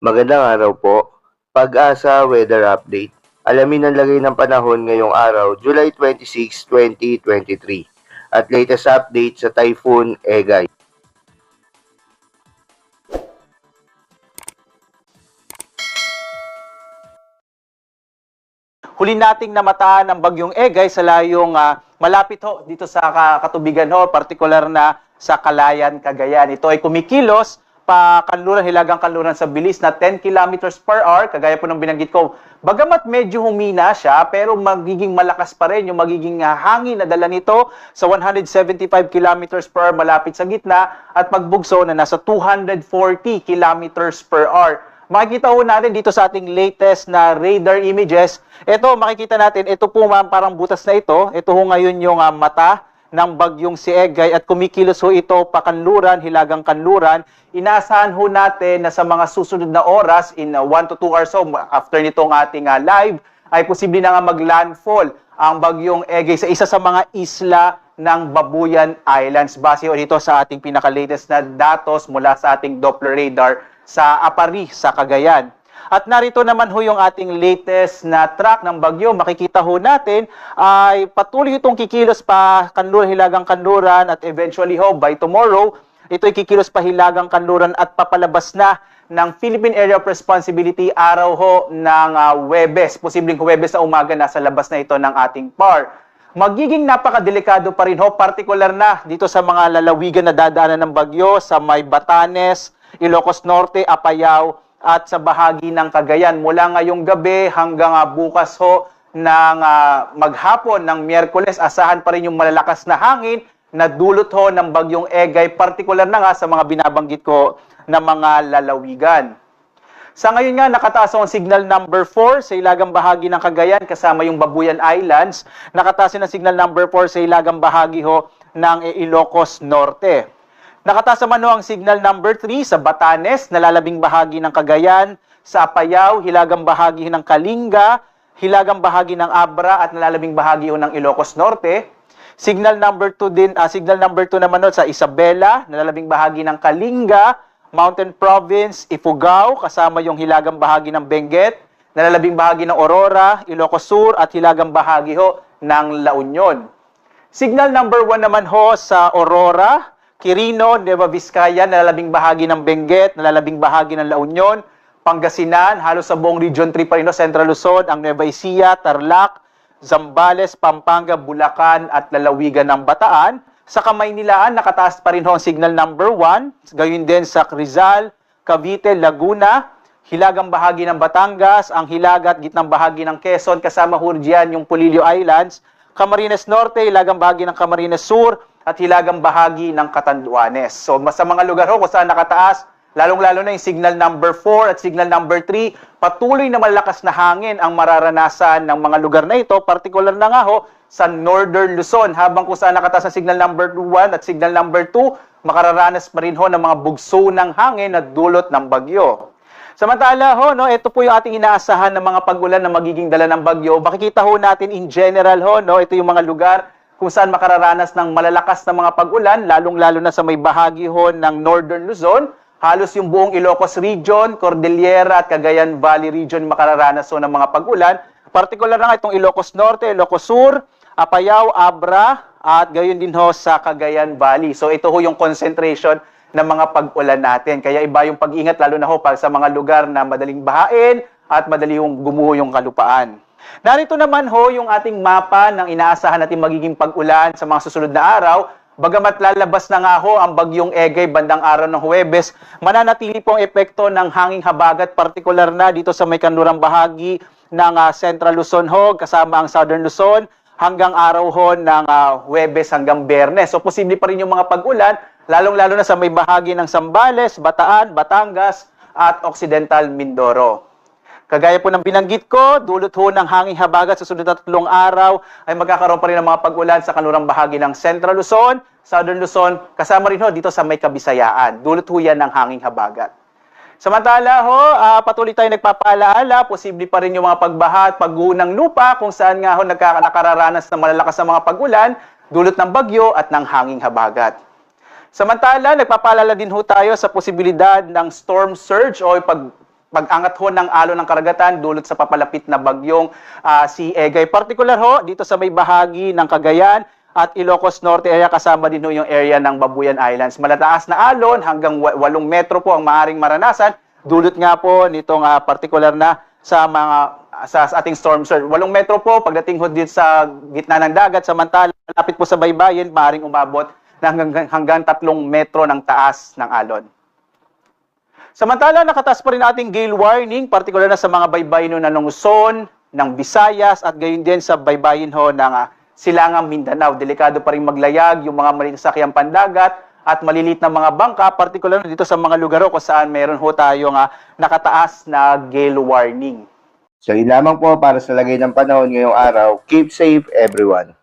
Magandang araw po. Pag-asa Weather Update. Alamin ang lagay ng panahon ngayong araw, July 26, 2023. At latest update sa Typhoon Egay. Huli nating namataan ang bagyong Egay sa layong malapit ho dito sa katubigan ho, partikular na sa Calayan, Cagayan. Ito ay kumikilos pa kanluran, hilagang kanluran sa bilis na 10 kilometers per hour, kagaya po ng binanggit ko. Bagamat medyo humina siya, pero magiging malakas pa rin yung magiging hangin na dala nito sa 175 kilometers per hour malapit sa gitna at pagbugso na nasa 240 kilometers per hour. Makikita ho natin dito sa ating latest na radar images. Ito, makikita natin, ito po parang butas na ito. Ito ho ngayon yung mata ng bagyong si Egay at kumikilos ho ito pa kanluran, hilagang kanluran. Inaasahan ho natin na sa mga susunod na oras, in 1 to 2 hours so, after nitong ating live, ay posible na nga mag-landfall ang bagyong Egay sa isa sa mga isla ng Babuyan Islands. Base ho dito sa ating pinaka-latest na datos mula sa ating Doppler radar sa Apari, sa Cagayan. At narito naman ho yung ating latest na track ng bagyo. Makikita ho natin ay patuloy itong kikilos pa kanluran, hilagang kanluran at eventually ho by tomorrow, ito ay kikilos pa hilagang kanluran at papalabas na ng Philippine Area of Responsibility araw ho ng Huwebes. Posibleng Huwebes na umaga nasa labas na ito ng ating PAR. Magiging napakadelikado pa rin ho, partikular na dito sa mga lalawigan na dadaanan ng bagyo, sa may Batanes, Ilocos Norte, Apayao, at sa bahagi ng Cagayan. Mula ngayong gabi hanggang bukas ho ng maghapon ng Miyerkules, asahan pa rin yung malalakas na hangin na dulot ho ng bagyong Egay, partikular na nga sa mga binabanggit ko na mga lalawigan. Sa ngayon nga, nakataas ang signal number 4 sa ilagang bahagi ng Cagayan kasama yung Babuyan Islands. Nakataas ang signal number 4 sa ilagang bahagi ho ng Ilocos Norte. Nakataas naman ang signal number 3 sa Batanes, nalalabing bahagi ng Cagayan, sa Apayao, hilagang bahagi ng Kalinga, hilagang bahagi ng Abra at nalalabing bahagi ng Ilocos Norte. Signal number 2 din, signal number 2 naman sa Isabela, nalalabing bahagi ng Kalinga, Mountain Province, Ifugao, kasama yung hilagang bahagi ng Benguet, nalalabing bahagi ng Aurora, Ilocos Sur at hilagang bahagi ho ng La Union. Signal number 1 naman ho sa Aurora, Quirino, Nueva Vizcaya, nalalabing bahagi ng Benguet, nalalabing bahagi ng La Union, Pangasinan, halos sa buong Region 3 pa rin, Central Luzon, ang Nueva Ecija, Tarlac, Zambales, Pampanga, Bulacan at lalawigan ng Bataan. Sa Kamaynilaan, nakataas pa rin ho ang signal number 1, gayon din sa Rizal, Cavite, Laguna, hilagang bahagi ng Batangas, ang hilagat gitnang bahagi ng Quezon, kasama ho diyan yung Polillo Islands, Camarines Norte, hilagang bahagi ng Camarines Sur, at hilagang bahagi ng Catanduanes. So, sa mga lugar ho kung saan nakataas, lalong-lalo na yung signal number 4 at signal number 3, patuloy na malakas na hangin ang mararanasan ng mga lugar na ito, partikular na nga ho sa Northern Luzon, habang kung saan nakataas ang signal number 1 at signal number 2, makararanas pa rin ho ng mga bugso ng hangin at dulot ng bagyo. Samantala ho, ito po yung ating inaasahan ng mga pag-ulan na magiging dala ng bagyo. Makikita ho natin in general ho, ito yung mga lugar kung saan makararanas ng malalakas na mga pag-ulan, lalong-lalo na sa may bahagi ho ng Northern Luzon, halos yung buong Ilocos Region, Cordillera at Cagayan Valley Region makararanas ho ng mga pag-ulan. Partikular na nga itong Ilocos Norte, Ilocos Sur, Apayao, Abra, at gayon din ho sa Cagayan Valley. So ito ho yung concentration ng mga pag-ulan natin. Kaya iba yung pag-ingat lalo na ho para sa mga lugar na madaling bahain at madali yung gumuho yung kalupaan. Narito naman ho yung ating mapa ng inaasahan natin magiging pag-ulan sa mga susunod na araw. Bagamat lalabas na nga ho ang bagyong Egay bandang araw ng Huwebes, mananatili po ang epekto ng hanging habagat, partikular na dito sa may kanlurang bahagi ng Central Luzon ho, kasama ang Southern Luzon, hanggang araw ho ng Huwebes hanggang Biyernes. So posible pa rin yung mga pag-ulan, lalong-lalo na sa may bahagi ng Zambales, Bataan, Batangas at Occidental Mindoro. Kagaya po ng binanggit ko, dulot ho ng hanging habagat sa sunod na 3 araw ay magkakaroon pa rin ng mga pag-ulan sa kanlurang bahagi ng Central Luzon, Southern Luzon, kasama rin ho dito sa may Kabisayaan. Dulot ho yan ng hanging habagat. Samantala ho, patuloy tayo nagpapaalaala, posible pa rin yung mga pagbaha at pagguho ng lupa kung saan nga ho nakararanas ng malalakas na mga pag-ulan, dulot ng bagyo at ng hanging habagat. Samantala, nagpapaalala din ho tayo sa posibilidad ng storm surge o pag-angat ho ng alon ng karagatan dulot sa papalapit na bagyong si Egay. Partikular ho dito sa may bahagi ng Cagayan at Ilocos Norte area, kasama din ho yung area ng Babuyan Islands. Malataas na alon hanggang 8 metro po ang maaaring maranasan. Dulot nga po nitong partikular na sa ating storm surge. 8 metro po pagdating ho dito sa gitna ng dagat, samantala malapit po sa baybayin, maaaring umabot ng hanggang 3 metro ng taas ng alon. Samantala, nakataas pa rin ating gale warning, partikular na sa mga baybayin ng Luzon, ng Visayas, at gayon din sa baybayin ho ng Silangang Mindanao. Delikado pa rin maglayag yung mga maliit na sakyang pandagat at malilit na mga bangka, partikular dito sa mga lugar kung saan meron ho tayong nakataas na gale warning. So yun lamang po para sa lagay ng panahon ngayong araw. Keep safe everyone.